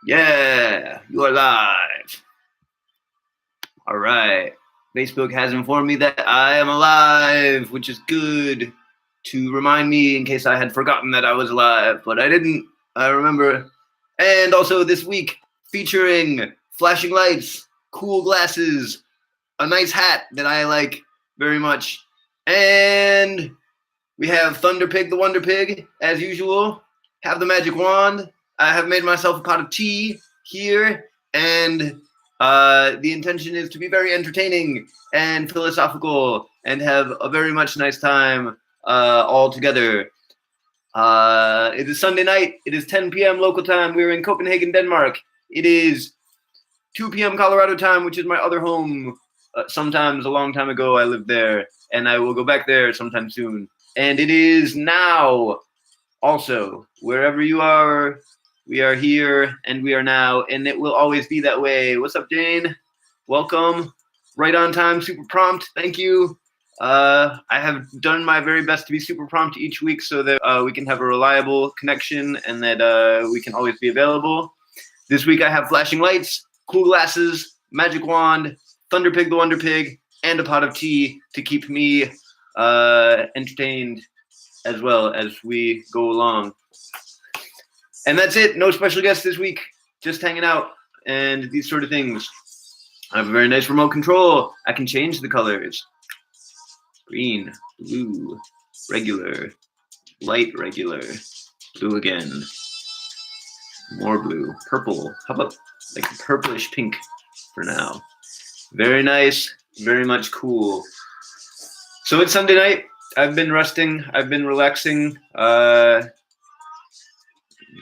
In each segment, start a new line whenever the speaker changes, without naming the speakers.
Yeah, you are live. All right. Facebook has informed me that I am alive, which is good to remind me in case I had forgotten that I was alive, but I didn't. I remember. And also this week, featuring flashing lights, cool glasses, a nice hat that I like very much, and we have Thunder Pig the Wonder Pig, as usual. Have the magic wand. I have made myself a pot of tea here, and the intention is to be very entertaining and philosophical and have a very much nice time all together. It is Sunday night. It is 10 p.m. local time. We're in Copenhagen, Denmark. It is 2 p.m. Colorado time, which is my other home. Sometimes a long time ago, I lived there, and I will go back there sometime soon. And it is now also, wherever you are, we are here and we are now, and it will always be that way. What's up, Jane? Welcome. Right on time, super prompt. Thank you. I have done my very best to be super prompt each week so that we can have a reliable connection and that we can always be available. This week I have flashing lights, cool glasses, magic wand, Thunder Pig the Wonder Pig, and a pot of tea to keep me entertained as well as we go along. And that's it. No special guests this week. Just hanging out and these sort of things. I have a very nice remote control. I can change the colors. Green, blue, regular, light regular, blue again, more blue, purple. How about like a purplish pink for now? Very nice, very much cool. So it's Sunday night. I've been resting. I've been relaxing.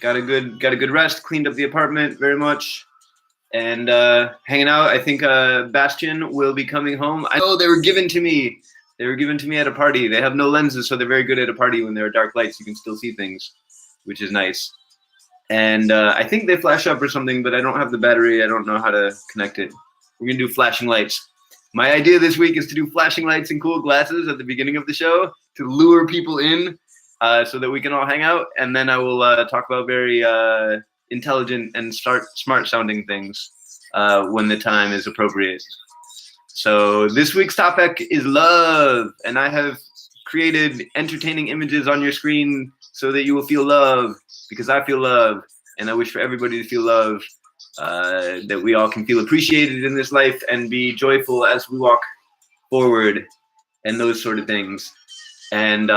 Got a good rest. Cleaned up the apartment very much, and hanging out. I think Bastion will be coming home. I know they were given to me. They were given to me at a party. They have no lenses, so they're very good at a party. When there are dark lights, you can still see things, which is nice. And I think they flash up or something, but I don't have the battery. I don't know how to connect it. We're gonna do flashing lights. My idea this week is to do flashing lights and cool glasses at the beginning of the show to lure people in so that we can all hang out. And then I will talk about very intelligent and smart sounding things when the time is appropriate. So this week's topic is love. And I have created entertaining images on your screen so that you will feel love, because I feel love. And I wish for everybody to feel love. That we all can feel appreciated in this life and be joyful as we walk forward and those sort of things. And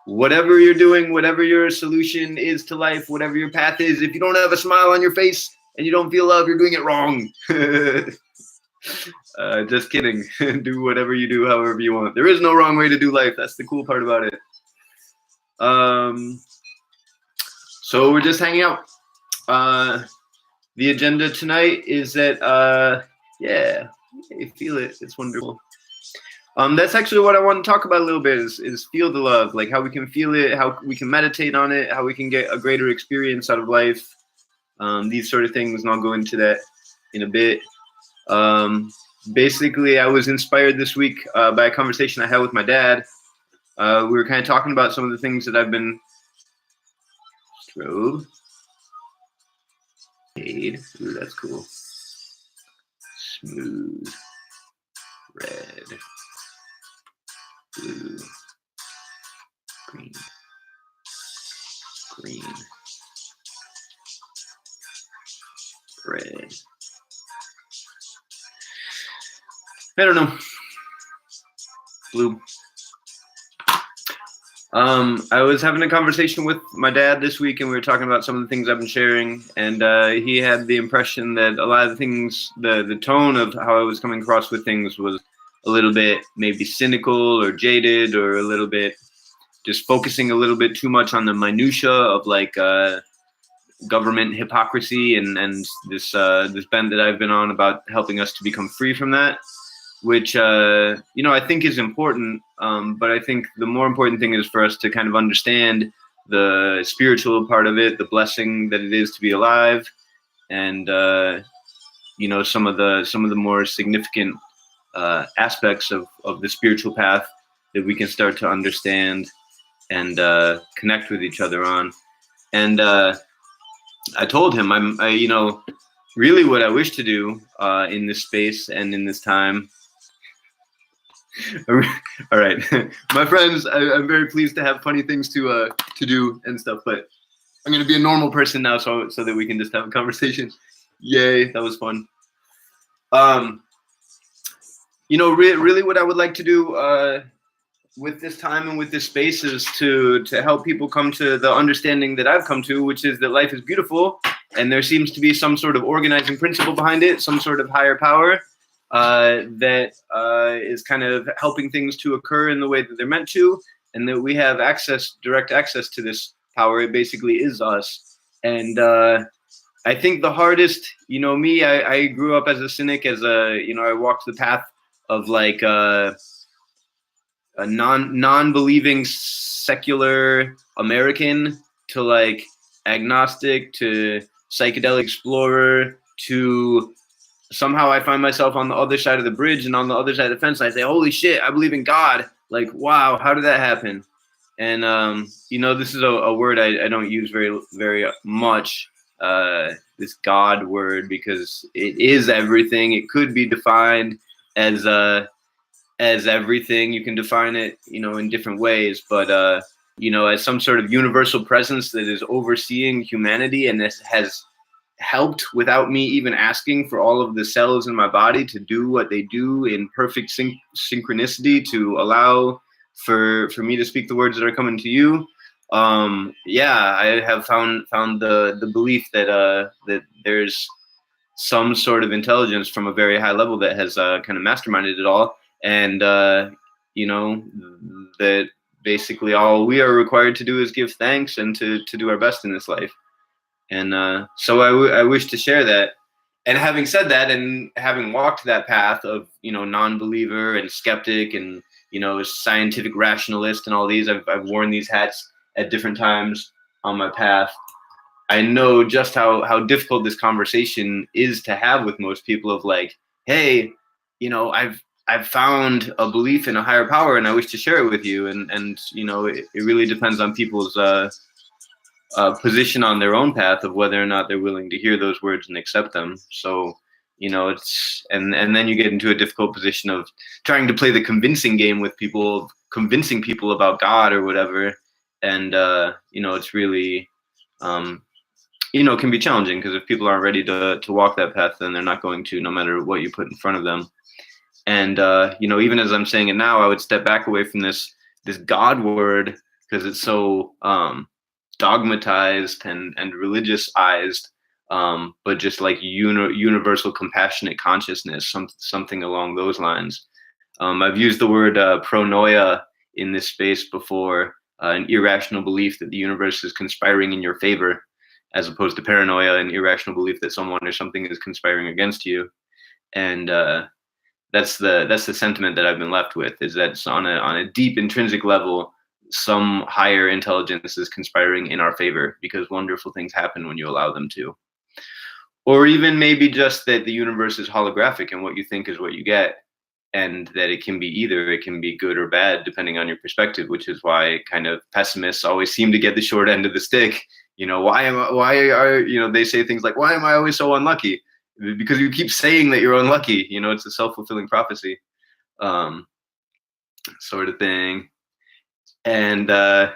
whatever you're doing, whatever your solution is to life, whatever your path is, if you don't have a smile on your face and you don't feel love, you're doing it wrong. Just kidding. Do whatever you do, however you want. There is no wrong way to do life. That's the cool part about it. So we're just hanging out. The agenda tonight is that, yeah, you feel it. It's wonderful. That's actually what I want to talk about a little bit is feel the love, like how we can feel it, how we can meditate on it, how we can get a greater experience out of life, these sort of things, and I'll go into that in a bit. Basically, I was inspired this week by a conversation I had with my dad. We were kind of talking about some of the things that I've been... Strobe. Ooh, that's cool. Smooth. Red. Blue. Green. Green. Red. I don't know. Blue. I was having a conversation with my dad this week, and we were talking about some of the things I've been sharing, and he had the impression that a lot of the things, the tone of how I was coming across with things was a little bit maybe cynical or jaded, or a little bit just focusing a little bit too much on the minutia of like government hypocrisy and this bent that I've been on about helping us to become free from that, which you know, I think is important, but I think the more important thing is for us to kind of understand the spiritual part of it, the blessing that it is to be alive, and you know, some of the more significant aspects of the spiritual path that we can start to understand and connect with each other on. And I told him you know, really what I wish to do in this space and in this time. All right, my friends, I'm very pleased to have funny things to do and stuff, but I'm gonna be a normal person now, so that we can just have a conversation. Yay, that was fun. You know, really, what I would like to do with this time and with this space is to help people come to the understanding that I've come to, which is that life is beautiful, and there seems to be some sort of organizing principle behind it, some sort of higher power that is kind of helping things to occur in the way that they're meant to, and that we have direct access to this power. It basically is us. And I think the hardest, you know, me, I grew up as a cynic, you know, I walked the path of like a non-believing secular American to like agnostic to psychedelic explorer to somehow I find myself on the other side of the bridge and on the other side of the fence. I say, holy shit, I believe in God. Like, wow, how did that happen? And, you know, this is a word I don't use very much, this God word, because it is everything. It could be defined as everything. You can define it, you know, in different ways, but, you know, as some sort of universal presence that is overseeing humanity, and this has helped without me even asking for all of the cells in my body to do what they do in perfect synchronicity to allow for me to speak the words that are coming to you. Yeah, I have found the belief that that there's some sort of intelligence from a very high level that has kind of masterminded it all, and you know, that basically all we are required to do is give thanks and to do our best in this life. And so I wish to share that. And having said that, and having walked that path of, you know, non-believer and skeptic and, you know, scientific rationalist and all these, I've worn these hats at different times on my path. I know just how difficult this conversation is to have with most people of like, hey, you know, I've found a belief in a higher power and I wish to share it with you. And you know, it really depends on people's position on their own path of whether or not they're willing to hear those words and accept them. So, you know, it's and then you get into a difficult position of trying to play the convincing game with people, convincing people about God or whatever. And you know, it's really you know, it can be challenging because if people aren't ready to walk that path, then they're not going to, no matter what you put in front of them. And you know, even as I'm saying it now, I would step back away from this God word because it's so dogmatized and religiousized, but just like universal compassionate consciousness, something along those lines. I've used the word pronoia in this space before, an irrational belief that the universe is conspiring in your favor, as opposed to paranoia, an irrational belief that someone or something is conspiring against you. And that's the sentiment that I've been left with, is that on a deep intrinsic level, some higher intelligence is conspiring in our favor because wonderful things happen when you allow them to. Or even maybe just that the universe is holographic and what you think is what you get, and that it can be either, it can be good or bad depending on your perspective, which is why kind of pessimists always seem to get the short end of the stick. You know, why are, you know, they say things like, why am I always so unlucky? Because you keep saying that you're unlucky. You know, it's a self-fulfilling prophecy sort of thing. And yeah,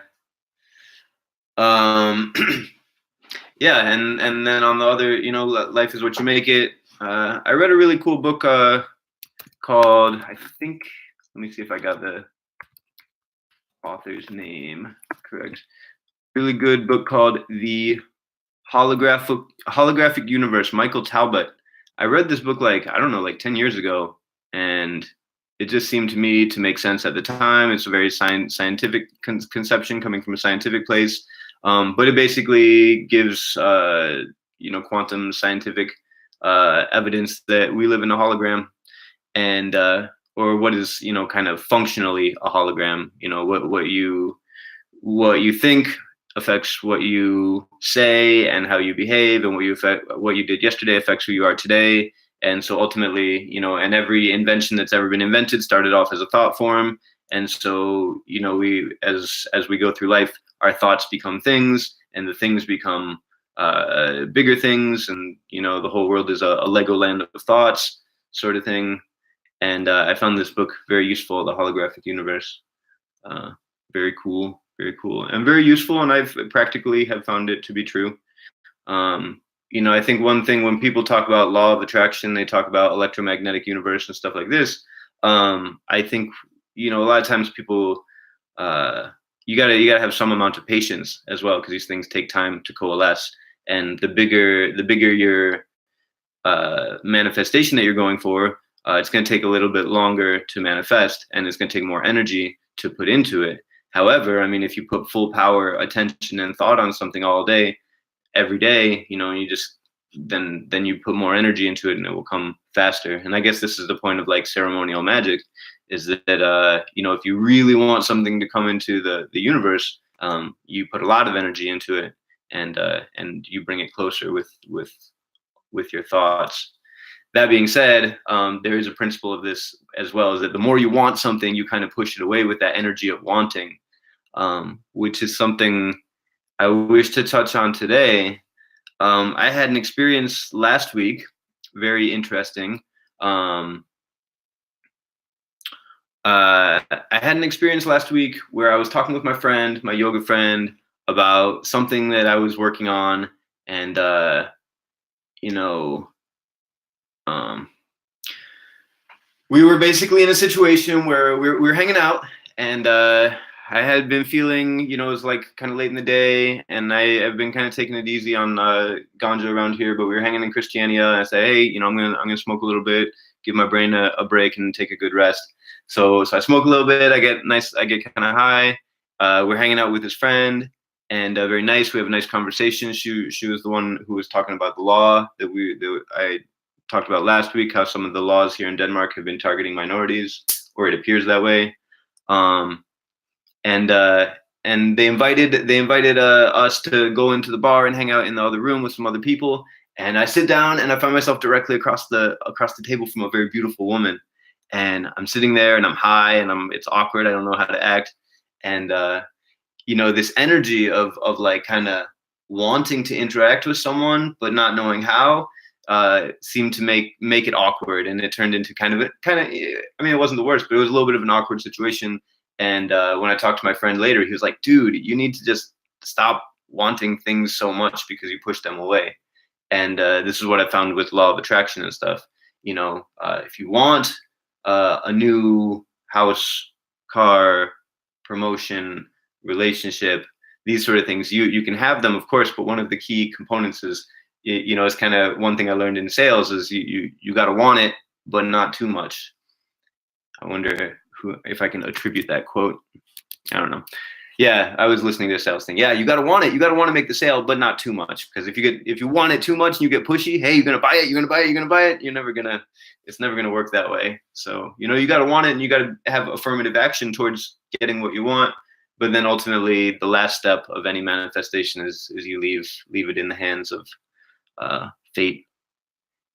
and then on the other, you know, life is what you make it. I read a really cool book called, I think, let me see if I got the author's name correct. Really good book called The Holographic Universe, Michael Talbot. I read this book like, I don't know, like 10 years ago, and it just seemed to me to make sense at the time. It's a very scientific conception coming from a scientific place, but it basically gives you know, quantum scientific evidence that we live in a hologram, and or what is, you know, kind of functionally a hologram. You know, what you think affects what you say and how you behave, and what you did yesterday affects who you are today. And so ultimately, you know, and every invention that's ever been invented started off as a thought form. And so, you know, we, as we go through life, our thoughts become things, and the things become bigger things, and the whole world is a Legoland of thoughts sort of thing. And I found this book very useful, The Holographic Universe. Very cool, and very useful, and I've practically have found it to be true. I think one thing when people talk about law of attraction, they talk about electromagnetic universe and stuff like this. I think a lot of times people you gotta have some amount of patience as well, because these things take time to coalesce, and the bigger your manifestation that you're going for, it's going to take a little bit longer to manifest, and it's going to take more energy to put into it. However, I mean, if you put full power, attention, and thought on something all day, every day, you just then you put more energy into it, and it will come faster. And I guess this is the point of like ceremonial magic, is that if you really want something to come into the universe, you put a lot of energy into it, and you bring it closer with your thoughts. That being said, there is a principle of this as well, is that the more you want something, you kind of push it away with that energy of wanting, which is something I wish to touch on today. I had an experience last week, very interesting. I had an experience last week where I was talking with my friend, my yoga friend, about something that I was working on, and we were basically in a situation where we were hanging out, and I had been feeling, it was like kind of late in the day, and I have been kind of taking it easy on ganja around here, but we were hanging in Christiania, and I said, hey, I'm gonna smoke a little bit, give my brain a break, and take a good rest. So I smoke a little bit, I get kind of high. We're hanging out with his friend, and very nice. We have a nice conversation. She was the one who was talking about the law that I talked about last week, how some of the laws here in Denmark have been targeting minorities, or it appears that way. And they invited us to go into the bar and hang out in the other room with some other people. And I sit down, and I find myself directly across the table from a very beautiful woman. And I'm sitting there, and I'm high, and it's awkward. I don't know how to act. And this energy of like kind of wanting to interact with someone but not knowing how seemed to make it awkward, and it turned into kind of I mean, it wasn't the worst, but it was a little bit of an awkward situation. And when I talked to my friend later, he was like, dude, you need to just stop wanting things so much because you push them away. And this is what I found with law of attraction and stuff. If you want a new house, car, promotion, relationship, these sort of things, you can have them, of course, but one of the key components is, it's kind of one thing I learned in sales is you got to want it, but not too much. I wonder if I can attribute that quote. I don't know. Yeah, I was listening to a sales thing. Yeah, you got to want it. You got to want to make the sale, but not too much. Because if you want it too much and you get pushy, hey, you're gonna buy it. You're gonna buy it. You're gonna buy it. It's never gonna work that way. So you got to want it, and you got to have affirmative action towards getting what you want. But then ultimately, the last step of any manifestation is you leave it in the hands of fate.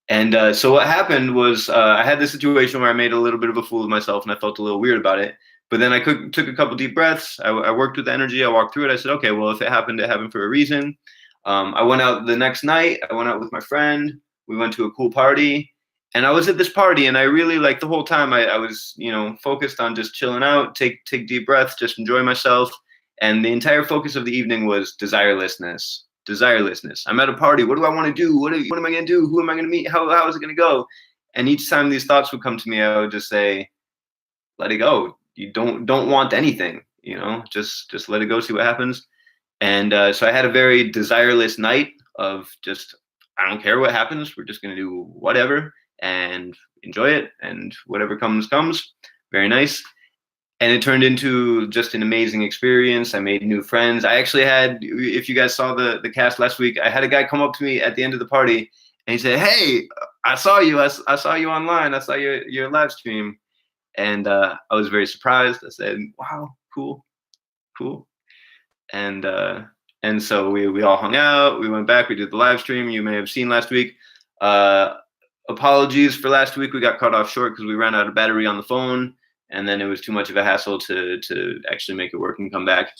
And so what happened was I had this situation where I made a little bit of a fool of myself, and I felt a little weird about it. But then I took a couple deep breaths. I worked with the energy. I walked through it. I said, okay, well, if it happened for a reason. I went out the next night. I went out with my friend. We went to a cool party. And I was at this party, and I really, like, the whole time I was, focused on just chilling out, take deep breaths, just enjoy myself. And the entire focus of the evening was desirelessness. I'm at a party. What do I want to do? What am I going to do? Who am I going to meet? How is it going to go? And each time these thoughts would come to me, I would just say, let it go. You don't want anything, just let it go, see what happens. And so I had a very desireless night of just, I don't care what happens. We're just going to do whatever and enjoy it. And whatever comes. Very nice. And it turned into just an amazing experience. I made new friends. I actually had, if you guys saw the cast last week, I had a guy come up to me at the end of the party, and he said, hey, I saw you. I saw you online. I saw your live stream. And I was very surprised. I said, wow, cool. And so we all hung out. We went back. We did the live stream. You may have seen last week. Apologies for last week. We got cut off short because we ran out of battery on the phone. And then it was too much of a hassle to actually make it work and come back.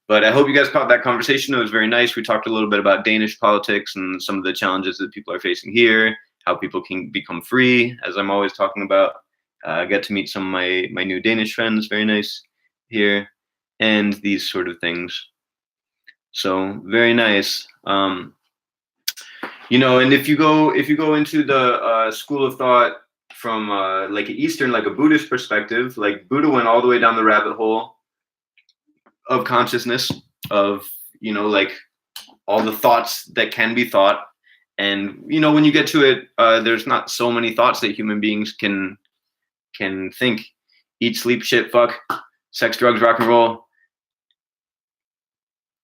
But I hope you guys caught that conversation. It was very nice. We talked a little bit about Danish politics and some of the challenges that people are facing here, how people can become free, as I'm always talking about. I get to meet some of my new Danish friends, very nice here, and these sort of things. So very nice. You know, and if you go into the school of thought from like an Eastern, like a Buddhist perspective, like Buddha went all the way down the rabbit hole of consciousness, of, you know, like all the thoughts that can be thought. And, you know, when you get to it, there's not so many thoughts that human beings can think. Eat, sleep, shit, fuck, sex, drugs, rock and roll.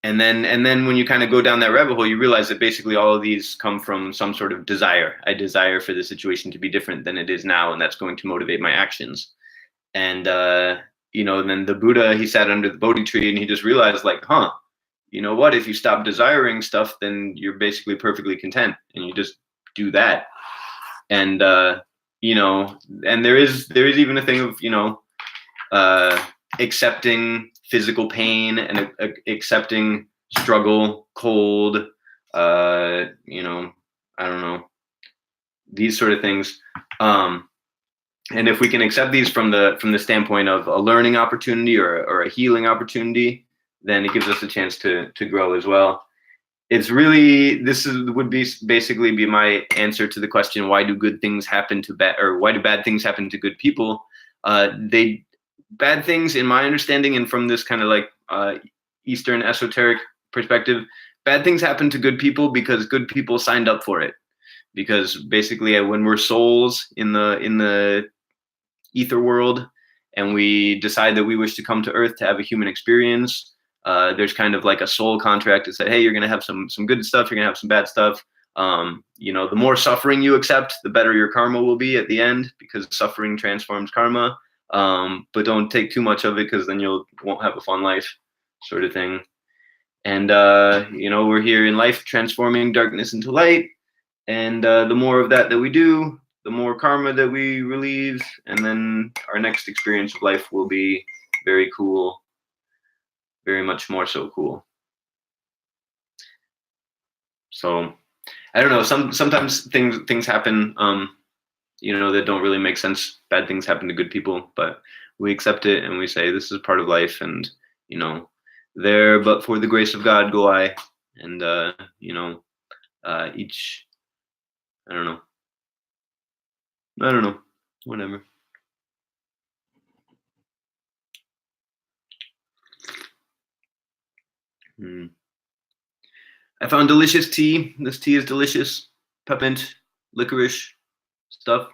And then when you kind of go down that rabbit hole, you realize that basically all of these come from some sort of desire. I desire for the situation to be different than it is now, and that's going to motivate my actions. And you know, and then the Buddha, he sat under the Bodhi tree and he just realized, like, huh, you know what? If you stop desiring stuff, then you're basically perfectly content, and you just do that. And you know, and there is even a thing of, you know, accepting physical pain and accepting struggle, cold, you know, I don't know, these sort of things. And if we can accept these from the standpoint of a learning opportunity or a healing opportunity, then it gives us a chance to grow as well. It's really, would be basically be my answer to the question, why do good things happen to bad, or why do bad things happen to good people? Bad things, in my understanding, and from this kind of like Eastern esoteric perspective, bad things happen to good people because good people signed up for it. Because basically, when we're souls in the ether world, and we decide that we wish to come to Earth to have a human experience, there's kind of like a soul contract that said, hey, you're gonna have some good stuff, you're gonna have some bad stuff. You know, the more suffering you accept, the better your karma will be at the end, because suffering transforms karma. But don't take too much of it, because then you won't have a fun life, sort of thing. And you know, we're here in life transforming darkness into light, and the more of that we do, the more karma that we relieve, and then our next experience of life will be very cool, very much more so cool. So I don't know, sometimes things happen, you know, that don't really make sense. Bad things happen to good people, but we accept it and we say, this is part of life, and, you know, there but for the grace of God go I. And you know, each, I don't know, whatever. I found delicious tea. This tea is delicious. Peppermint, licorice stuff.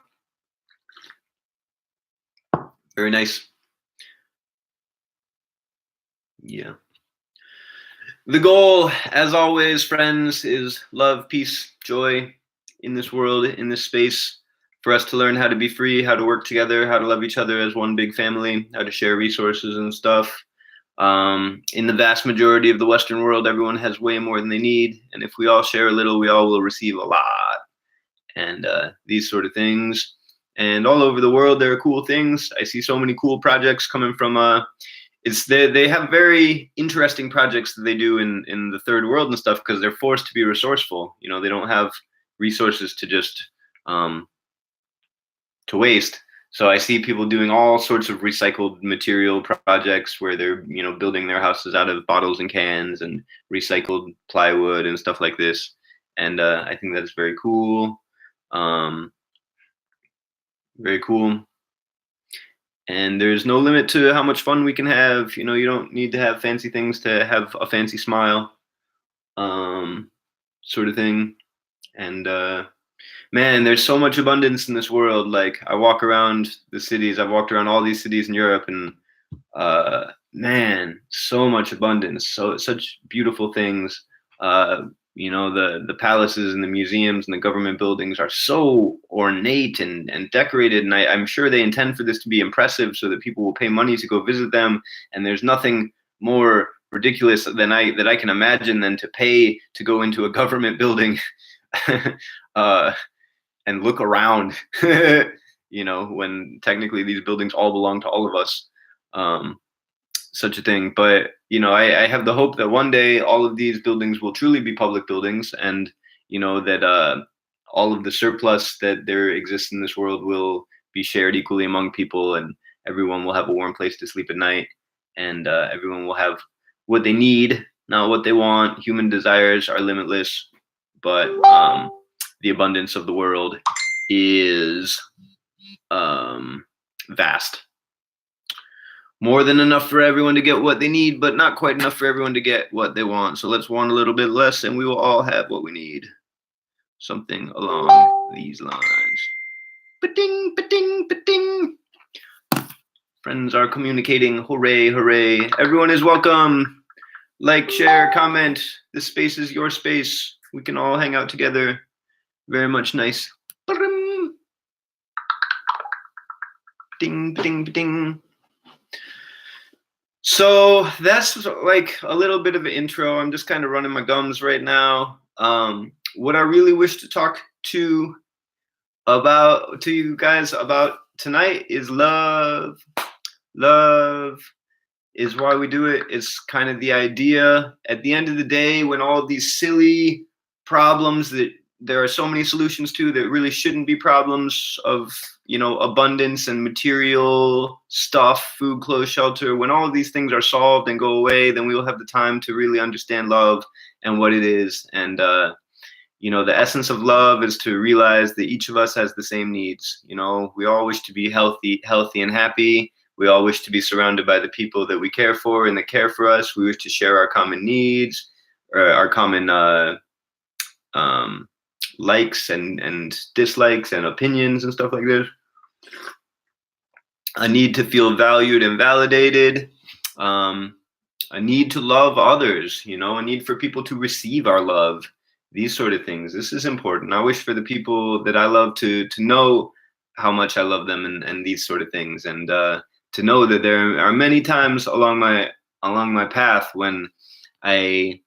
Very nice. Yeah. The goal, as always, friends, is love, peace, joy in this world, in this space, for us to learn how to be free, how to work together, how to love each other as one big family, how to share resources and stuff. In the vast majority of the Western world, everyone has way more than they need. And if we all share a little, we all will receive a lot. And these sort of things. And all over the world, there are cool things. I see so many cool projects coming from, they have very interesting projects that they do in the third world and stuff, because they're forced to be resourceful. You know, they don't have resources to just, to waste. So I see people doing all sorts of recycled material projects where they're, you know, building their houses out of bottles and cans and recycled plywood and stuff like this. And I think that's very cool. Very cool. And there's no limit to how much fun we can have. You know, you don't need to have fancy things to have a fancy smile, sort of thing. And man, there's so much abundance in this world. Like, I walk around the cities. I've walked around all these cities in Europe, and man, so much abundance. So such beautiful things. You know, the palaces and the museums and the government buildings are so ornate and decorated, and I'm sure they intend for this to be impressive so that people will pay money to go visit them. And there's nothing more ridiculous than that I can imagine than to pay to go into a government building and look around, you know, when technically these buildings all belong to all of us. such a thing. But I have the hope that one day all of these buildings will truly be public buildings, and that all of the surplus that there exists in this world will be shared equally among people, and everyone will have a warm place to sleep at night, and everyone will have what they need, not what they want. Human desires are limitless, but the abundance of the world is vast. More than enough for everyone to get what they need, but not quite enough for everyone to get what they want. So let's want a little bit less, and we will all have what we need. Something along these lines. Ba-ding, ba-ding, ba-ding. Friends are communicating. Hooray, hooray. Everyone is welcome. Like, share, comment. This space is your space. We can all hang out together. Very much nice. Ding, ding, ding. So that's like a little bit of an intro. I'm just kind of running my gums right now. What I really wish to talk to you guys about tonight is love. Love is why we do it. It's kind of the idea at the end of the day, when all of these silly problems that there are so many solutions to that really shouldn't be problems of, abundance and material stuff, food, clothes, shelter, when all of these things are solved and go away, then we will have the time to really understand love and what it is. And, the essence of love is to realize that each of us has the same needs. We all wish to be healthy and happy. We all wish to be surrounded by the people that we care for and that care for us. We wish to share our common needs, or our common likes and dislikes and opinions and stuff like this. A need to feel valued and validated. A need to love others, a need for people to receive our love. These sort of things. This is important. I wish for the people that I love to know how much I love them and these sort of things. And to know that there are many times along my path when I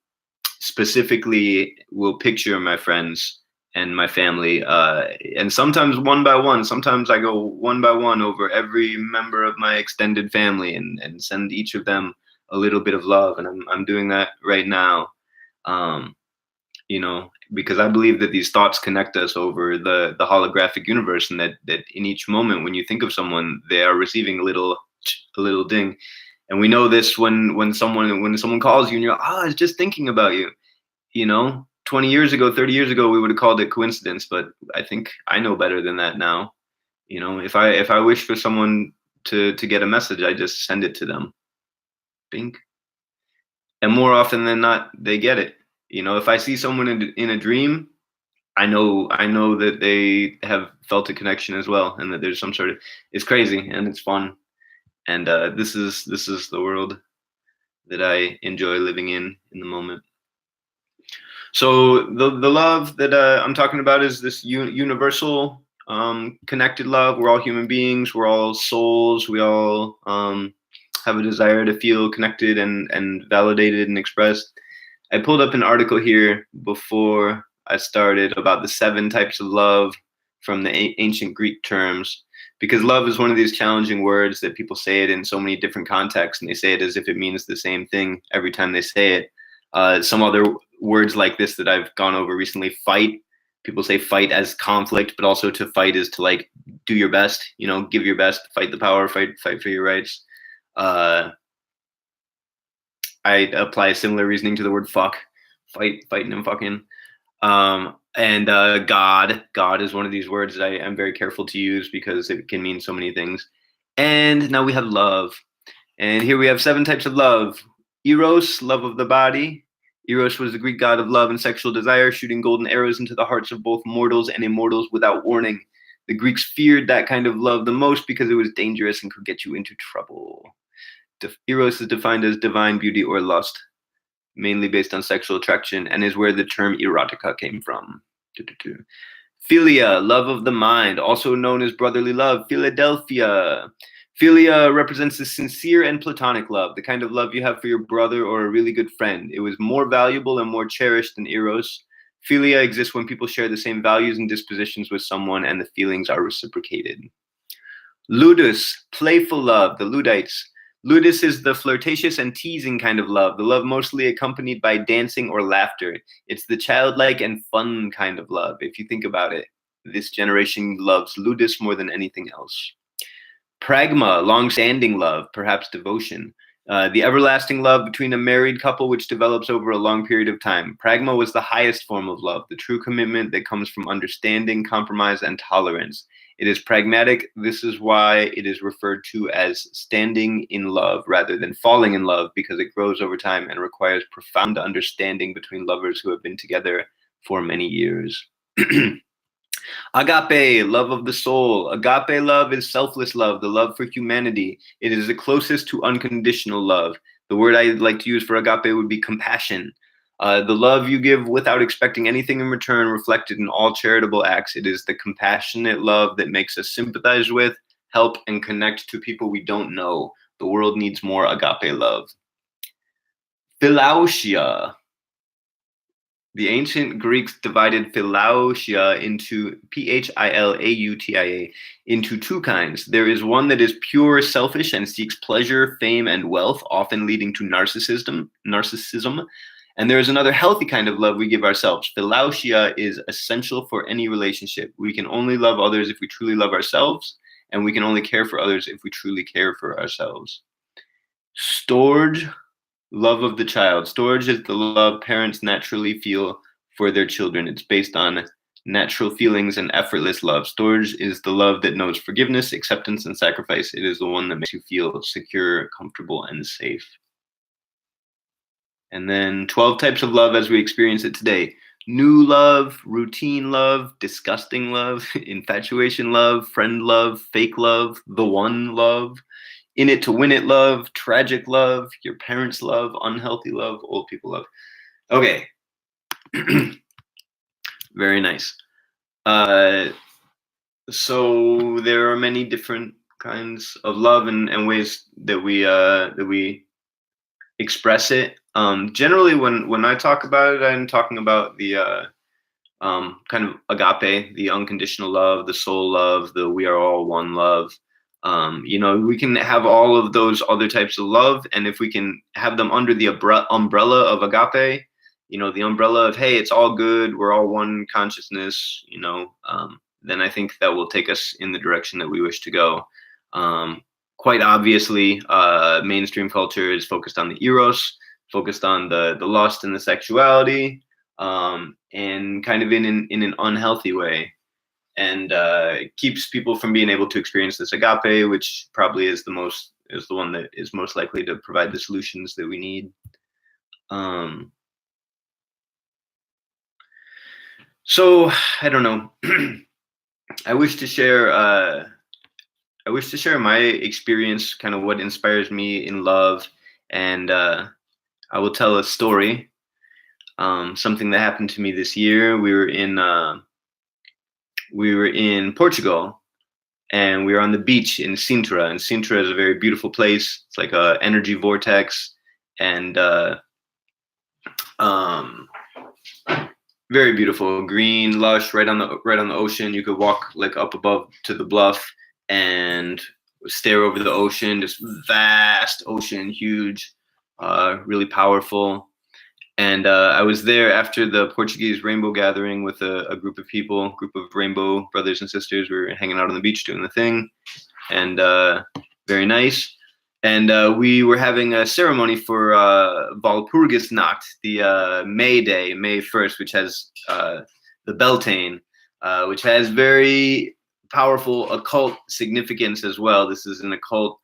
specifically will picture my friends and my family, and sometimes one by one. Sometimes I go one by one over every member of my extended family and send each of them a little bit of love. And I'm doing that right now, because I believe that these thoughts connect us over the holographic universe, and that in each moment when you think of someone, they are receiving a little ding. And we know this when someone calls you and you're like, I was just thinking about you. 20 years ago, 30 years ago, we would have called it coincidence, but I think I know better than that now. If I wish for someone to get a message, I just send it to them. Bing. And more often than not, they get it. If I see someone in a dream, I know that they have felt a connection as well, and that there's some sort of, it's crazy and it's fun. And this is the world that I enjoy living in the moment. So the love that I'm talking about is this universal, connected love. We're all human beings. We're all souls. We all have a desire to feel connected and validated and expressed. I pulled up an article here before I started about the 7 types of love from the ancient Greek terms, because love is one of these challenging words that people say it in so many different contexts, and they say it as if it means the same thing every time they say it. Some other words like this that I've gone over recently: fight. People say fight as conflict, but also to fight is to like do your best, give your best, fight the power, fight for your rights. I apply a similar reasoning to the word fuck, fighting and fucking. And God is one of these words that I'm very careful to use because it can mean so many things. And now we have love. And here we have 7 types of love. Eros, love of the body. Eros was the Greek god of love and sexual desire, shooting golden arrows into the hearts of both mortals and immortals without warning. The Greeks feared that kind of love the most because it was dangerous and could get you into trouble. Eros is defined as divine beauty or lust, mainly based on sexual attraction, and is where the term erotica came from. Philia, love of the mind, also known as brotherly love. Philadelphia. Philia represents the sincere and platonic love, the kind of love you have for your brother or a really good friend. It was more valuable and more cherished than eros. Philia exists when people share the same values and dispositions with someone, and the feelings are reciprocated. Ludus, playful love, the Luddites. Ludus is the flirtatious and teasing kind of love, the love mostly accompanied by dancing or laughter. It's the childlike and fun kind of love. If you think about it, this generation loves ludus more than anything else. Pragma, long-standing love, perhaps devotion. The everlasting love between a married couple which develops over a long period of time. Pragma was the highest form of love, the true commitment that comes from understanding, compromise, and tolerance. It is pragmatic. This is why it is referred to as standing in love rather than falling in love, because it grows over time and requires profound understanding between lovers who have been together for many years. Agape, love of the soul. Agape love is selfless love, the love for humanity. It is the closest to unconditional love. The word I'd like to use for agape would be compassion. The love you give without expecting anything in return, reflected in all charitable acts. It is the compassionate love that makes us sympathize with, help, and connect to people we don't know. The world needs more agape love. Philautia. The ancient Greeks divided philautia into philautia into two kinds. There is one that is pure selfish and seeks pleasure, fame, and wealth, often leading to narcissism. And there is another healthy kind of love we give ourselves. Philautia is essential for any relationship. We can only love others if we truly love ourselves, and we can only care for others if we truly care for ourselves. Storge, love of the child. Storge is the love parents naturally feel for their children. It's based on natural feelings and effortless love. Storge is the love that knows forgiveness, acceptance, and sacrifice. It is the one that makes you feel secure, comfortable, and safe. And then 12 types of love as we experience it today. New love, routine love, disgusting love, infatuation love, friend love, fake love, the one love, in it to win it love, tragic love, your parents' love, unhealthy love, old people love. Okay. Very nice. So there are many different kinds of love and ways that we express it. Generally, when I talk about it, I'm talking about the kind of agape, the unconditional love, the soul love, the we are all one love. You know, we can have all of those other types of love, and if we can have them under the umbrella of agape, you know, the umbrella of, hey, it's all good, we're all one consciousness, you know, then I think that will take us in the direction that we wish to go. Quite obviously, mainstream culture is focused on the eros, focused on the lust and the sexuality, and kind of in an unhealthy way. And it keeps people from being able to experience this agape, which probably is the one that is most likely to provide the solutions that we need. So I don't know. I wish to share my experience, kind of what inspires me in love, and I will tell a story. Something that happened to me this year. We were in Portugal, and we were on the beach in Sintra. And Sintra is a very beautiful place. It's like a energy vortex, and very beautiful, green, lush, right on the ocean. You could walk like up above to the bluff and stare over the ocean. Just vast ocean, huge, really powerful. And I was there after the Portuguese Rainbow Gathering with a group of people, group of rainbow brothers and sisters. We were hanging out on the beach doing the thing, and very nice. And we were having a ceremony for Walpurgisnacht, the May Day, May 1st, which has the Beltane, which has very powerful occult significance as well. This is an occult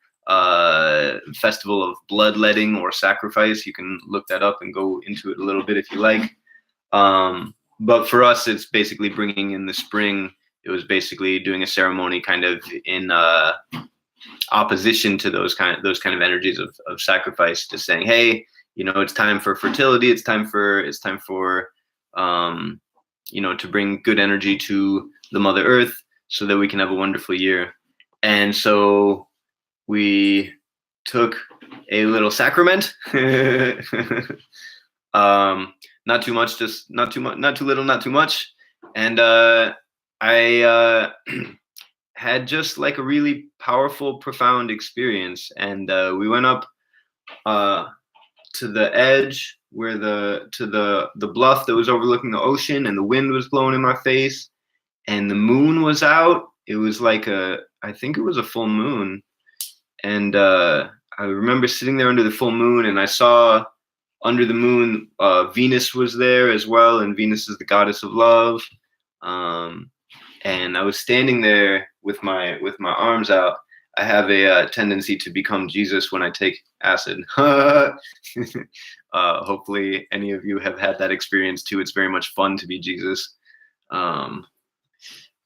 festival of bloodletting or sacrifice. You can look that up and go into it a little bit if you like. But for us, it's basically bringing in the spring. It was basically doing a ceremony kind of in opposition to those kind of energies of sacrifice, just saying, hey, you know, it's time for fertility. It's time for you know, to bring good energy to the Mother Earth so that we can have a wonderful year. And so we took a little sacrament, not too much, just not too much, not too little, not too much. And I had just like a really powerful, profound experience. And we went up to the edge where the bluff that was overlooking the ocean, and the wind was blowing in my face, and the moon was out. It was like I think it was a full moon. And I remember sitting there under the full moon, and I saw under the moon Venus was there as well, and Venus is the goddess of love. And I was standing there with my arms out. I have a tendency to become Jesus when I take acid. Hopefully any of you have had that experience too. It's very much fun to be Jesus. And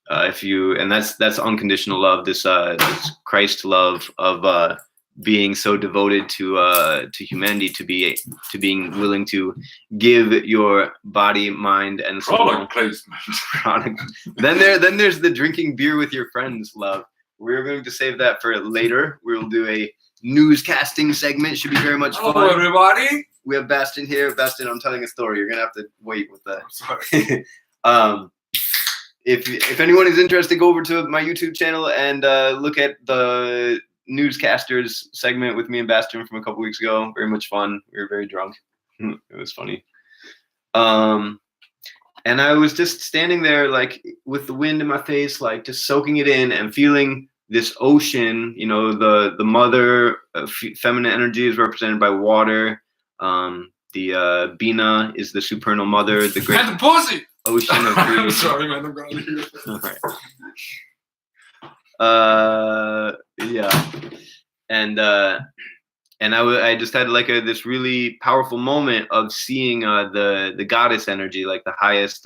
that's unconditional love, this Christ love of being so devoted to humanity, to being willing to give your body, mind, and soul.
Product placement.
Then there's the drinking beer with your friends love. We're going to save that for later. We'll do a newscasting segment. Should be very much fun.
Hello, everybody.
We have Bastion here. Bastion, I'm telling a story. You're gonna have to wait with that.
Sorry.
If anyone is interested, go over to my YouTube channel and look at the newscasters segment with me and Bastion from a couple weeks ago. Very much fun. We were very drunk. It was funny. And I was just standing there, like with the wind in my face, like just soaking it in and feeling this ocean. You know, the mother feminine energy is represented by water. The Bina is the supernal mother. The great
And the pussy.
Ocean of creation.
Sorry, man. I'm gonna hear.
All right. Yeah. And I just had like this really powerful moment of seeing the goddess energy, like the highest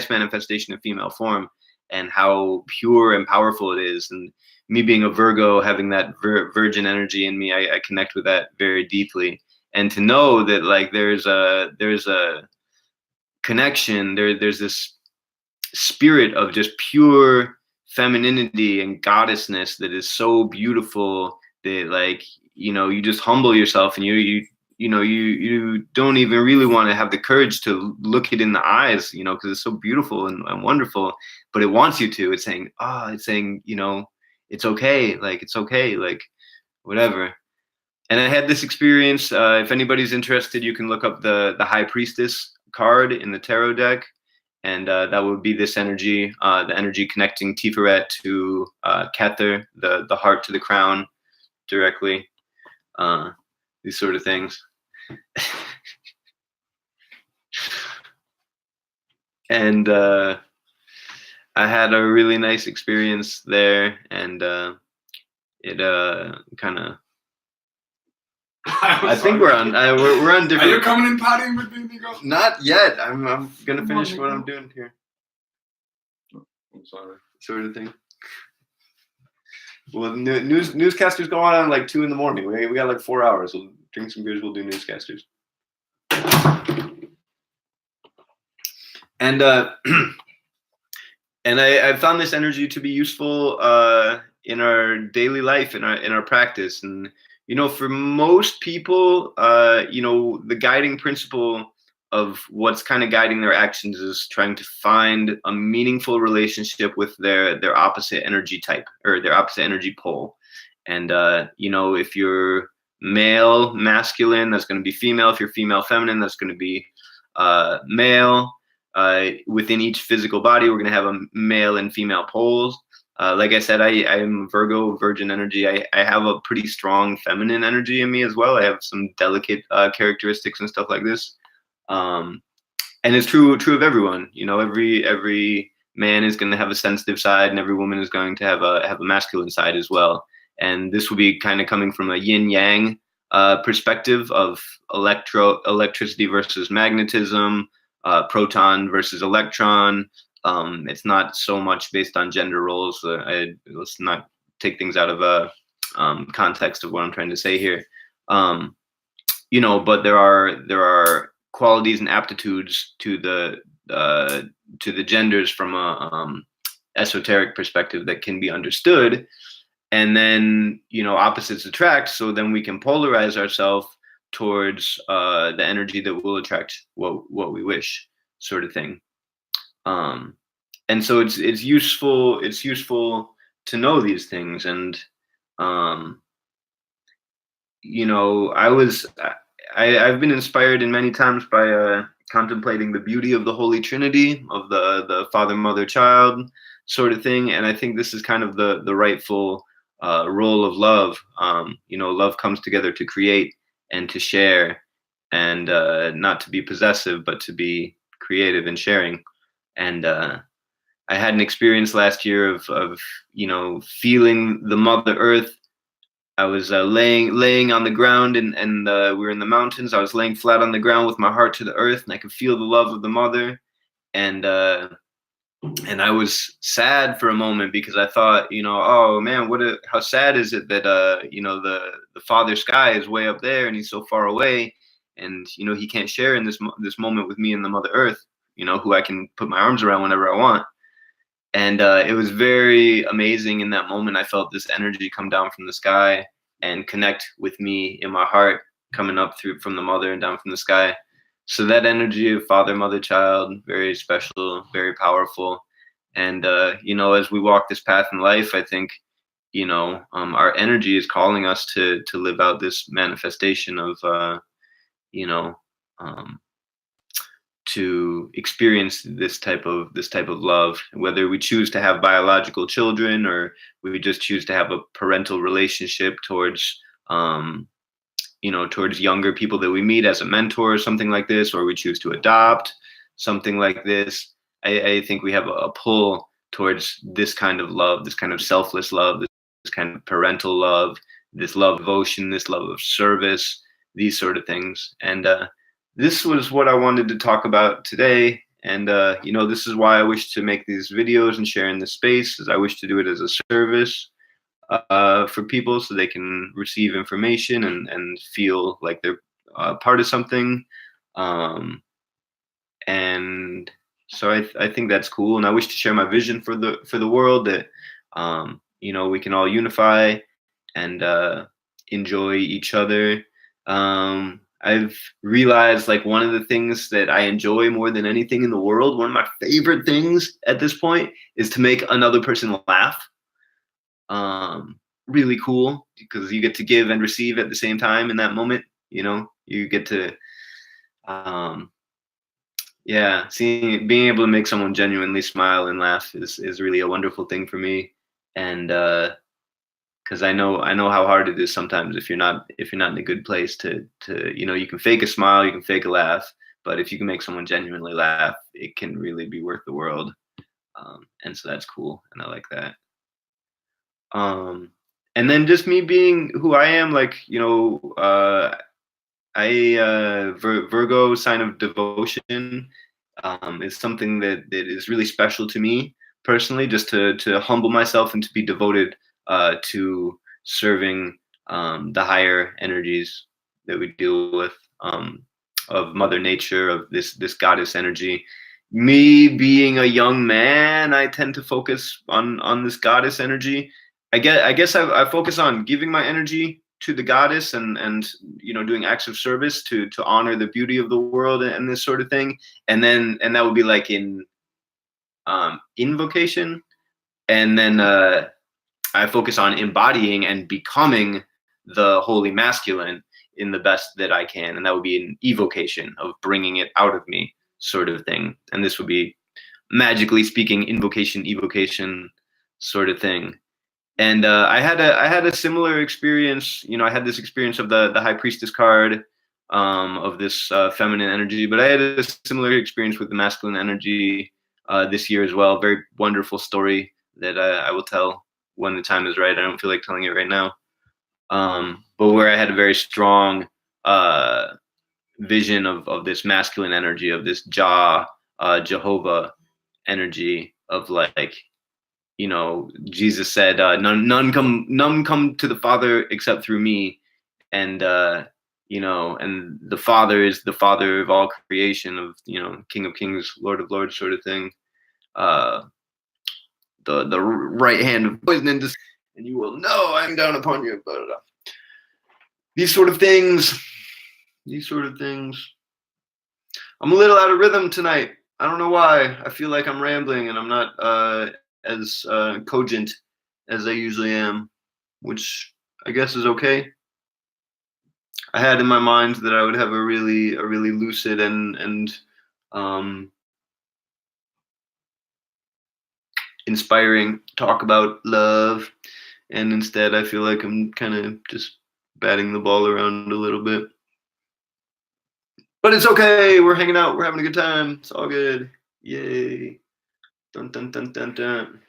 manifestation of female form, and how pure and powerful it is. And me being a Virgo, having that virgin energy in me, I connect with that very deeply. And to know that like there's a connection, there's this spirit of just pure femininity and goddessness that is so beautiful that, like, you know, you just humble yourself, and you don't even really want to have the courage to look it in the eyes, you know, because it's so beautiful and wonderful, but it wants you to. It's saying, you know, it's okay, like whatever. And I had this experience. If anybody's interested, you can look up the High Priestess card in the tarot deck, and that would be this energy, the energy connecting Tiferet to Kether, the heart to the crown directly. These sort of things. And I had a really nice experience there, and it kind of. I think we're on different.
Are you coming in partying with me, Nico?
Not yet. I'm gonna finish what I'm doing here.
I'm sorry.
Sort of thing. Well, newscasters go on like 2 in the morning. We got like 4 hours. We'll drink some beers. We'll do newscasters. And and I found this energy to be useful in our daily life, in our practice. And you know, for most people, you know, the guiding principle of what's kind of guiding their actions is trying to find a meaningful relationship with their opposite energy type, or their opposite energy pole. And you know, if you're male, masculine, that's going to be female. If you're female, feminine, that's going to be male. Within each physical body, we're going to have a male and female poles. Like I said, I am Virgo, virgin energy. I have a pretty strong feminine energy in me as well. I have some delicate characteristics and stuff like this. And it's true of everyone. You know, every man is going to have a sensitive side, and every woman is going to have a masculine side as well. And this will be kind of coming from a yin yang perspective of electricity versus magnetism, proton versus electron. It's not so much based on gender roles. Let's not take things out of context of what I'm trying to say here. You know, but there are qualities and aptitudes to the genders from a esoteric perspective that can be understood. And then, you know, opposites attract. So then we can polarize ourselves towards the energy that will attract what we wish, sort of thing. And so it's useful know these things. And you know, I've been inspired in many times by contemplating the beauty of the Holy Trinity, of the Father, Mother, Child sort of thing. And I think this is kind of the rightful role of love. You know, love comes together to create and to share, and not to be possessive, but to be creative and sharing. And I had an experience last year of you know, feeling the Mother Earth. I was laying on the ground, and we were in the mountains. I was laying flat on the ground with my heart to the earth, and I could feel the love of the mother. And I was sad for a moment, because I thought, you know, oh man, how sad is it that you know, the Father Sky is way up there and he's so far away, and you know, he can't share in this moment with me and the Mother Earth, you know, who I can put my arms around whenever I want. And it was very amazing in that moment. I felt this energy come down from the sky and connect with me in my heart, coming up through from the mother and down from the sky. So that energy of Father, Mother, Child, very special, very powerful. And you know, as we walk this path in life, I think, you know, our energy is calling us to live out this manifestation of you know, um, to experience this type of love, whether we choose to have biological children, or we just choose to have a parental relationship towards you know, towards younger people that we meet as a mentor or something like this, or we choose to adopt something like this. I think we have a pull towards this kind of love, this kind of selfless love, this kind of parental love, this love of devotion, this love of service, these sort of things. And this was what I wanted to talk about today. And you know, this is why I wish to make these videos and share in this space, is I wish to do it as a service for people, so they can receive information and feel like they're part of something. And so I think that's cool. And I wish to share my vision for the world, that you know, we can all unify and enjoy each other. I've realized, like, one of the things that I enjoy more than anything in the world, one of my favorite things at this point, is to make another person laugh. Really cool, because you get to give and receive at the same time in that moment. You know, you get to yeah, being able to make someone genuinely smile and laugh is really a wonderful thing for me. And because I know how hard it is sometimes, if you're not in a good place, to you know, you can fake a smile, you can fake a laugh, but if you can make someone genuinely laugh, it can really be worth the world. And so that's cool, and I like that. And then just me being who I am, like, you know, Virgo, sign of devotion, is something that is really special to me personally, just to humble myself and to be devoted to serving the higher energies that we deal with, of Mother Nature, of this goddess energy. Me being a young man, I tend to focus on this goddess energy. I guess I focus on giving my energy to the goddess, and you know, doing acts of service to honor the beauty of the world and this sort of thing. And that would be like in invocation. And then I focus on embodying and becoming the holy masculine in the best that I can, and that would be an evocation, of bringing it out of me, sort of thing. And this would be, magically speaking, invocation, evocation, sort of thing. And I had a similar experience. You know, I had this experience of the High Priestess card, of this feminine energy, but I had a similar experience with the masculine energy this year as well. Very wonderful story that I will tell when the time is right. I don't feel like telling it right now. But where I had a very strong vision of this masculine energy, of this Jehovah energy, of, like, you know, Jesus said, none come to the Father except through me. And you know, and the Father is the Father of all creation, of, you know, King of Kings, Lord of Lords, sort of thing. The right hand of poison, and you will know I'm down upon you. Blah, blah, blah. These sort of things. I'm a little out of rhythm tonight. I don't know why. I feel like I'm rambling and I'm not as cogent as I usually am, which I guess is okay. I had in my mind that I would have a really lucid and um, inspiring talk about love, and instead I feel like I'm kind of just batting the ball around a little bit. But it's okay. We're hanging out. We're having a good time. It's all good. Yay. Dun dun dun dun dun.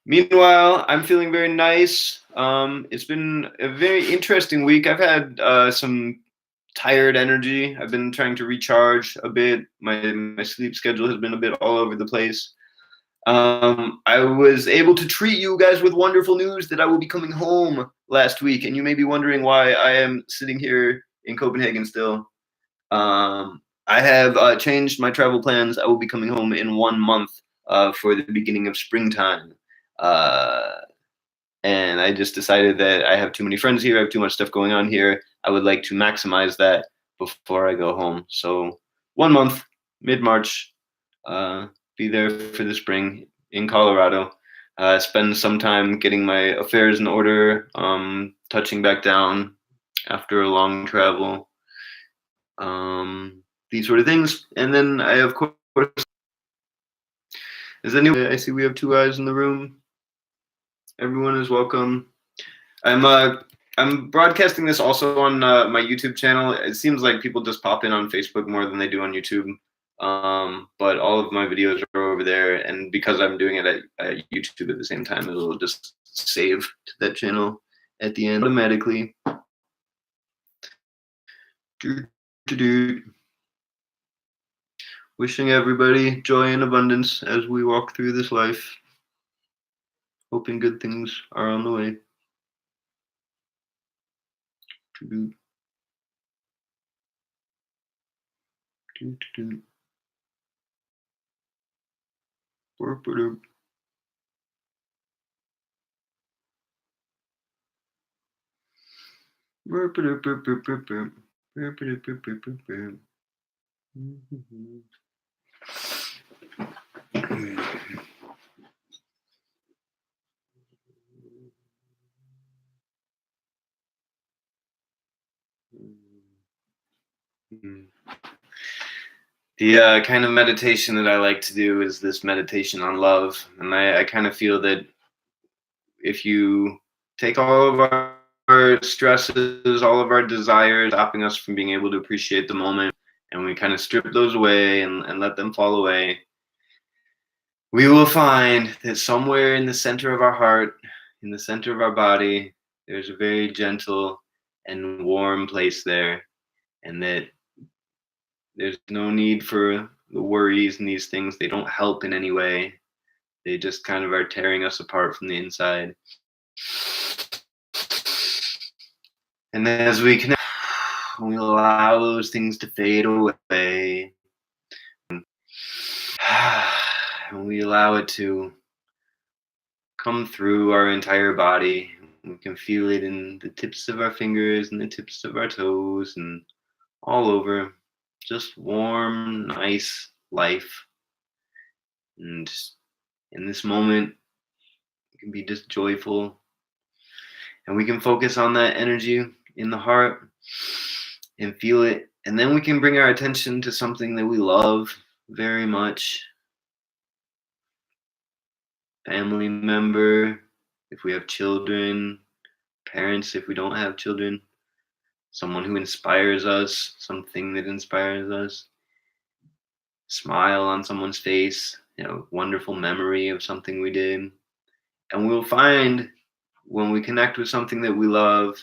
Meanwhile, I'm feeling very nice. It's been a very interesting week. I've had some tired energy. I've been trying to recharge a bit. My sleep schedule has been a bit all over the place. I was able to treat you guys with wonderful news that I will be coming home last week, and you may be wondering why I am sitting here in Copenhagen still. I have changed my travel plans. I will be coming home in 1 month for the beginning of springtime. And I just decided that I have too many friends here. I have too much stuff going on here. I would like to maximize that before I go home. So 1 month, mid-March, be there for the spring in Colorado. Spend some time getting my affairs in order, touching back down after a long travel. These sort of things. And then I, of course, I see we have 2 eyes in the room. Everyone is welcome. I'm broadcasting this also on my YouTube channel. It seems like people just pop in on Facebook more than they do on YouTube. But all of my videos are over there, and because I'm doing it at YouTube at the same time, it'll just save to that channel at the end automatically. Wishing everybody joy and abundance as we walk through this life. Hoping good things are on the way. The kind of meditation that I like to do is this meditation on love. And I kind of feel that if you take all of our stresses, all of our desires, stopping us from being able to appreciate the moment, and we kind of strip those away and let them fall away, we will find that somewhere in the center of our heart, in the center of our body, there's a very gentle and warm place there, and that there's no need for the worries and these things. They don't help in any way. They just kind of are tearing us apart from the inside. And as we connect, we allow those things to fade away. And we allow it to come through our entire body. We can feel it in the tips of our fingers and the tips of our toes and all over. Just warm, nice life. And in this moment, it can be just joyful. And we can focus on that energy in the heart and feel it. And then we can bring our attention to something that we love very much. Family member, if we have children, parents, if we don't have children, someone who inspires us, something that inspires us, smile on someone's face, wonderful memory of something we did. And we'll find when we connect with something that we love,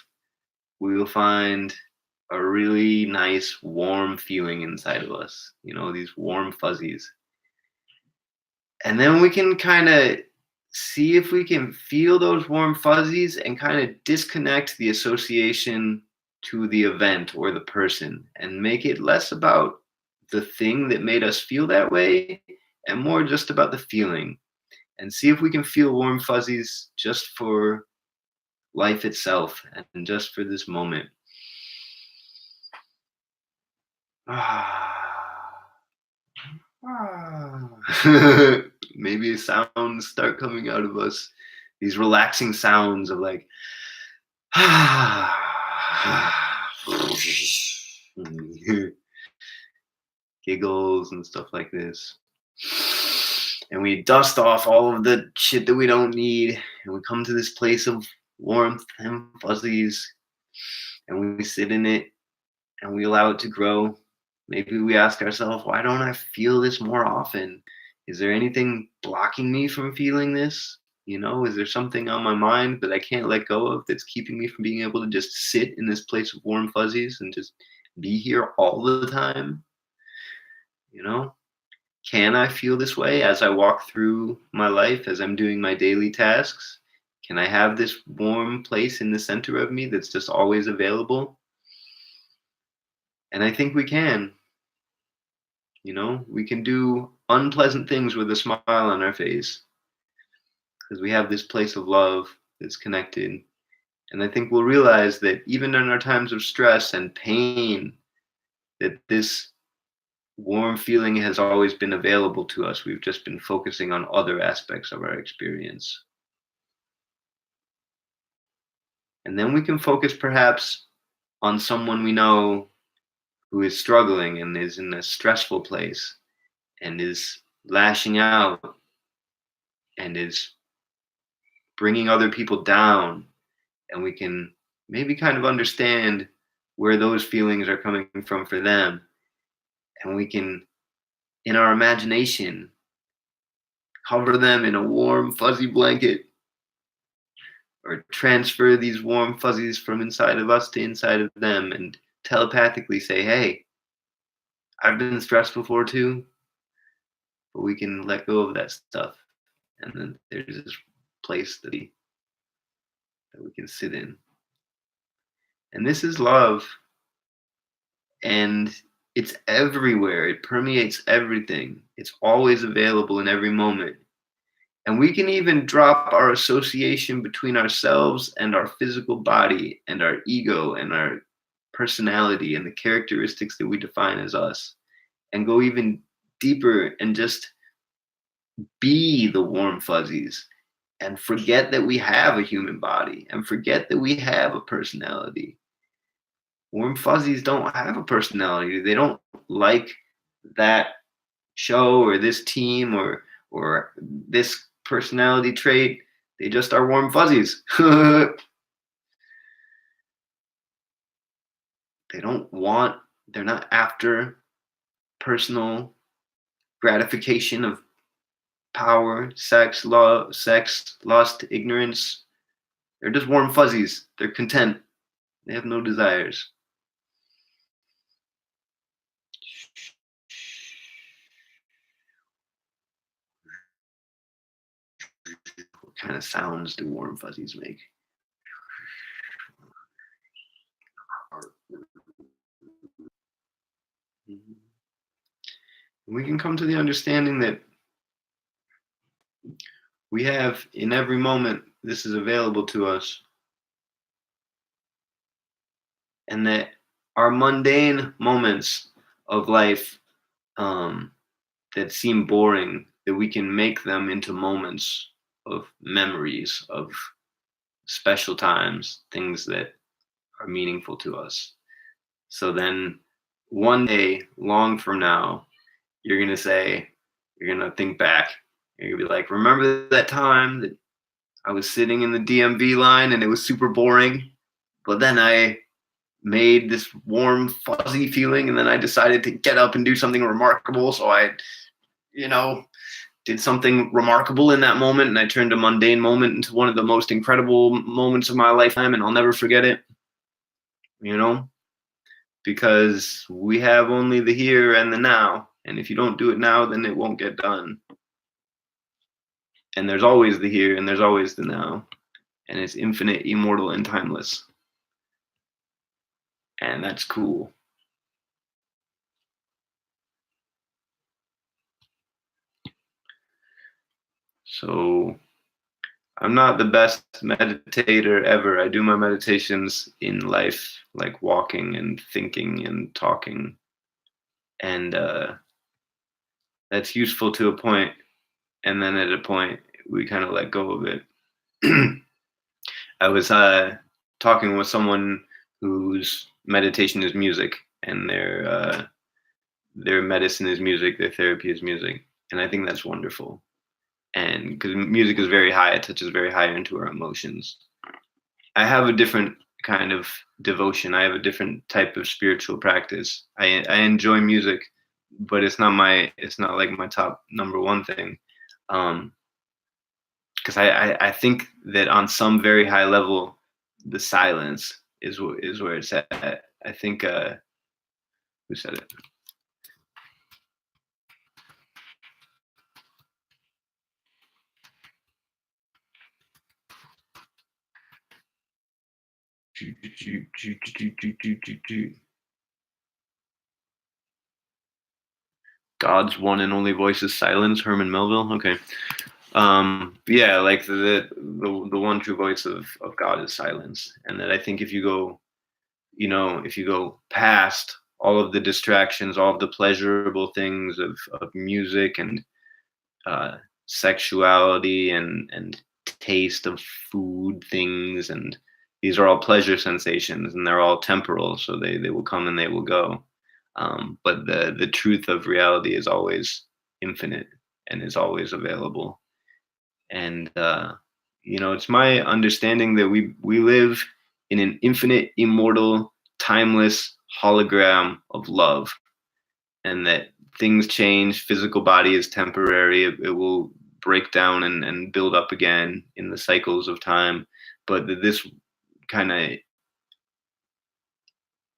we will find a really nice warm feeling inside of us, these warm fuzzies. And then we can kind of see if we can feel those warm fuzzies and kind of disconnect the association to the event or the person and make it less about the thing that made us feel that way and more just about the feeling, and see if we can feel warm fuzzies just for life itself and just for this moment. Maybe sounds start coming out of us. these relaxing sounds of like giggles and stuff like this. And we dust off all of the shit that we don't need, and we come to this place of warmth and fuzzies, and we sit in it and we allow it to grow. Maybe we ask ourselves, why don't I feel this more often? Is there anything blocking me from feeling this? You know, is there something on my mind that I can't let go of that's keeping me from being able to just sit in this place of warm fuzzies and just be here all the time? You know, can I feel this way as I walk through my life, as I'm doing my daily tasks? Can I have this warm place in the center of me that's just always available? And I think we can. You know, we can do unpleasant things with a smile on our face because we have this place of love that's connected. And I think we'll realize that even in our times of stress and pain, that this warm feeling has always been available to us. We've just been focusing on other aspects of our experience. And then we can focus perhaps on someone we know who is struggling and is in a stressful place and is lashing out and is bringing other people down. And we can maybe kind of understand where those feelings are coming from for them. And we can, in our imagination, cover them in a warm, fuzzy blanket, or transfer these warm fuzzies from inside of us to inside of them and telepathically say, hey, I've been stressed before too, but we can let go of that stuff. And then there's this place that we can sit in. And this is love. And it's everywhere. It permeates everything. It's always available in every moment. And we can even drop our association between ourselves and our physical body and our ego and our personality and the characteristics that we define as us, and go even deeper and just be the warm fuzzies and forget that we have a human body and forget that we have a personality. Warm fuzzies don't have a personality. They don't like that show or this team or this personality trait. They just are warm fuzzies. They don't want, they're not after personal gratification of power, sex, love, sex, lust, ignorance. They're just warm fuzzies. They're content. They have no desires. What kind of sounds do warm fuzzies make? We can come to the understanding that we have in every moment this is available to us, and that our mundane moments of life that seem boring, that we can make them into moments of memories of special times, things that are meaningful to us. So then one day, long from now, you're going to say, you're going to think back. You're going to be like, remember that time that I was sitting in the DMV line and it was super boring, but then I made this warm, fuzzy feeling, and then I decided to get up and do something remarkable. So I, did something remarkable in that moment, and I turned a mundane moment into one of the most incredible moments of my lifetime, and I'll never forget it. Because we have only the here and the now, and if you don't do it now, then it won't get done. And there's always the here and there's always the now, and it's infinite, immortal, and timeless. And that's cool. So I'm not the best meditator ever. I do my meditations in life, like walking and thinking and talking. And that's useful to a point. And then at a point, we kind of let go of it. I was talking with someone whose meditation is music, and their medicine is music, their therapy is music, and I think that's wonderful. And because music is very high, it touches very high into our emotions. I have a different kind of devotion. I have a different type of spiritual practice. I enjoy music, but it's not like my top number one thing. Because I think that on some very high level, the silence is where it's at. I think who said it? God's one and only voice is silence. Herman Melville. Okay. Yeah, like the one true voice of God is silence, and that I think if you go past all of the distractions, all of the pleasurable things of music and sexuality and taste of food things, and these are all pleasure sensations, and they're all temporal, so they will come and they will go. But the truth of reality is always infinite and is always available. And it's my understanding that we live in an infinite, immortal, timeless hologram of love, and that things change. Physical body is temporary. It will break down and build up again in the cycles of time. But this kind of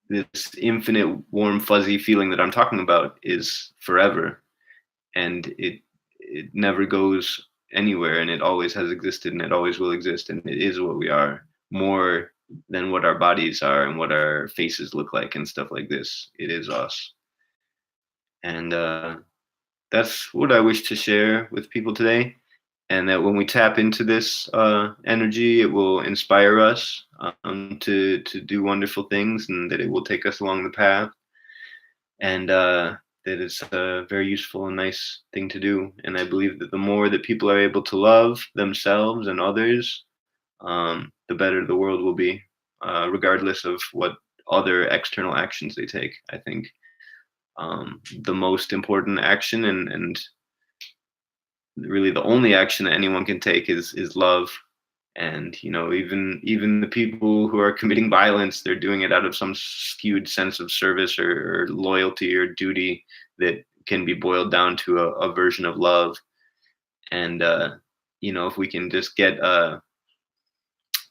this infinite, warm, fuzzy feeling that I'm talking about is forever, and it never goes anywhere, and it always has existed, and it always will exist, and it is what we are, more than what our bodies are and what our faces look like and stuff like this. It is us. And that's what I wish to share with people today. And that when we tap into this energy, it will inspire us to do wonderful things, and that it will take us along the path. And that it's a very useful and nice thing to do. And I believe that the more that people are able to love themselves and others, the better the world will be, regardless of what other external actions they take. I think the most important action and really the only action that anyone can take is love. And even the people who are committing violence, they're doing it out of some skewed sense of service or loyalty or duty that can be boiled down to a version of love. And if we can just get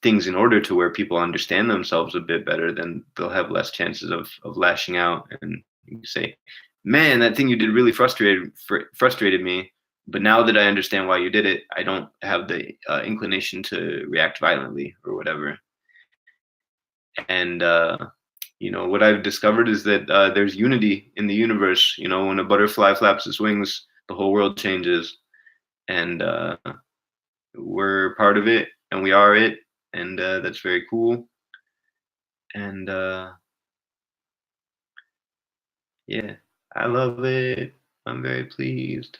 things in order to where people understand themselves a bit better, then they'll have less chances of lashing out. And you say, man, that thing you did really frustrated me, but now that I understand why you did it, I don't have the inclination to react violently or whatever. And what I've discovered is that there's unity in the universe. When a butterfly flaps its wings, the whole world changes, and we're part of it, and we are it, and that's very cool. And yeah, I love it. I'm very pleased.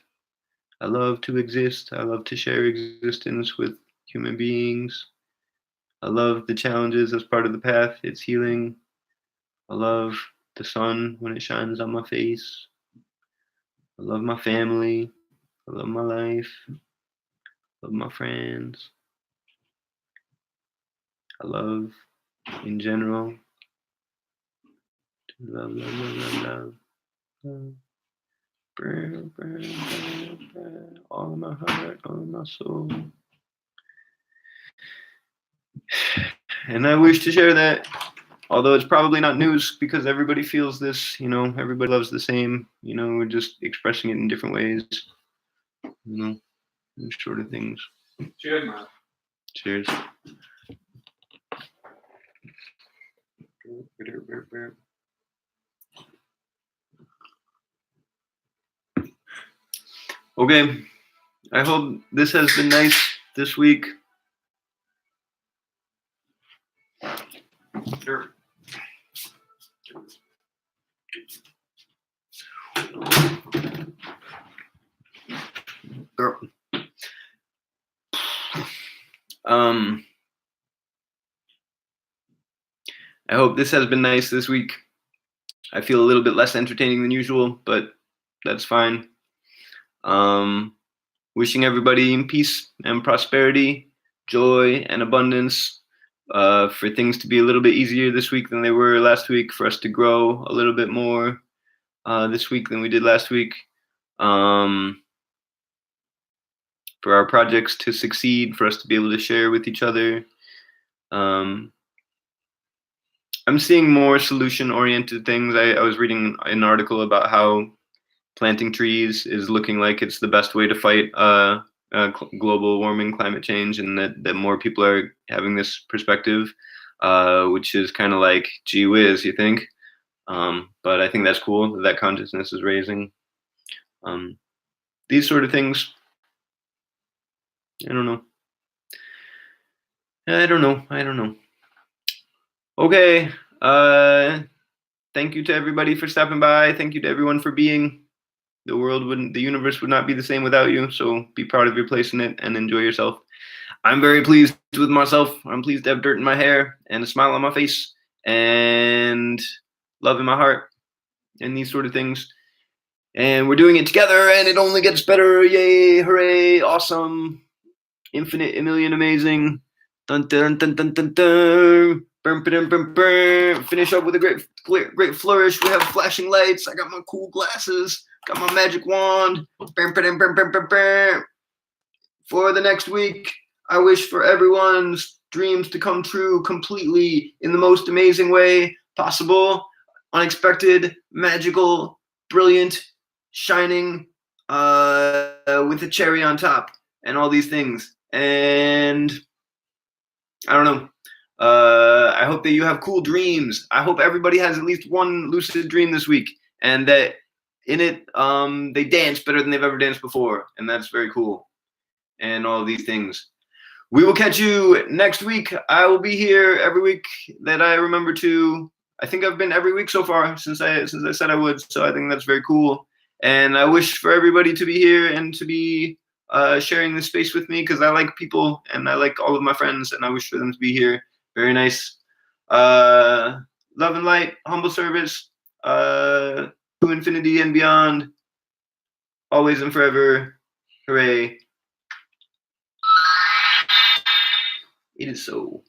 I love to exist. I love to share existence with human beings. I love the challenges as part of the path. It's healing. I love the sun when it shines on my face. I love my family. I love my life. I love my friends. I love in general. Love, love, love, love, love. Love. All of my heart, all of my soul. And I wish to share that, although it's probably not news because everybody feels this, everybody loves the same, we're just expressing it in different ways, those sort of things.
Cheers, man.
Cheers. Okay, I hope this has been nice this week.
Sure.
I hope this has been nice this week. I feel a little bit less entertaining than usual, but that's fine. Wishing everybody peace and prosperity, joy and abundance, for things to be a little bit easier this week than they were last week, for us to grow a little bit more this week than we did last week, for our projects to succeed, for us to be able to share with each other. I'm seeing more solution-oriented things. I was reading an article about how planting trees is looking like it's the best way to fight global warming, climate change, and that more people are having this perspective, which is kind of like, gee whiz, you think? But I think that's cool that consciousness is raising. These sort of things, I don't know. Okay. Thank you to everybody for stopping by. Thank you to everyone for being. The universe would not be the same without you. So be proud of your place in it and enjoy yourself. I'm very pleased with myself. I'm pleased to have dirt in my hair and a smile on my face and love in my heart and these sort of things. And we're doing it together, and it only gets better. Yay, hooray, awesome, infinite, a million, amazing. Dun dun dun dun dun dun. Finish up with a great flourish. We have flashing lights. I got my cool glasses. Got my magic wand. For the next week, I wish for everyone's dreams to come true completely in the most amazing way possible. Unexpected, magical, brilliant, shining, with a cherry on top, and all these things. And I don't know. I hope that you have cool dreams. I hope everybody has at least one lucid dream this week, and that in it, they dance better than they've ever danced before, and that's very cool. And all these things. We will catch you next week. I will be here every week that I remember to. I think I've been every week so far since I said I would. So I think that's very cool. And I wish for everybody to be here and to be sharing this space with me, because I like people and I like all of my friends, and I wish for them to be here. Very nice. Love and light, humble service, to infinity and beyond, always and forever. Hooray. It is so.